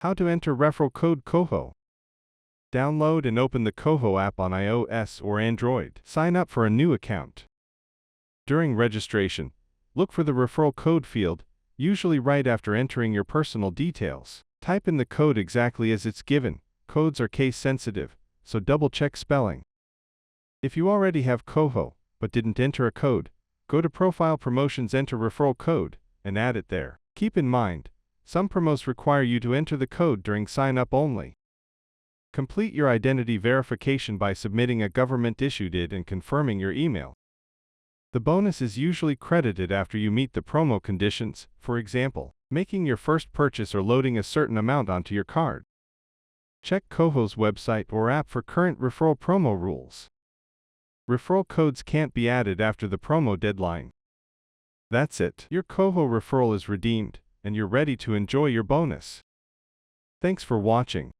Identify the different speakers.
Speaker 1: How to enter referral code KOHO. Download and open the Koho app on iOS or Android. Sign up for a new account. During registration, look for the referral code field, usually right after entering your personal details. Type in the code exactly as it's given. Codes are case sensitive, so double-check spelling. If you already have Koho, but didn't enter a code, go to Profile Promotions, enter referral code, and add it there. Keep in mind, some promos require you to enter the code during sign-up only. Complete your identity verification by submitting a government-issued ID and confirming your email. The bonus is usually credited after you meet the promo conditions, for example, making your first purchase or loading a certain amount onto your card. Check Koho's website or app for current referral promo rules. Referral codes can't be added after the promo deadline. That's it. Your Koho referral is redeemed, and you're ready to enjoy your bonus. Thanks for watching.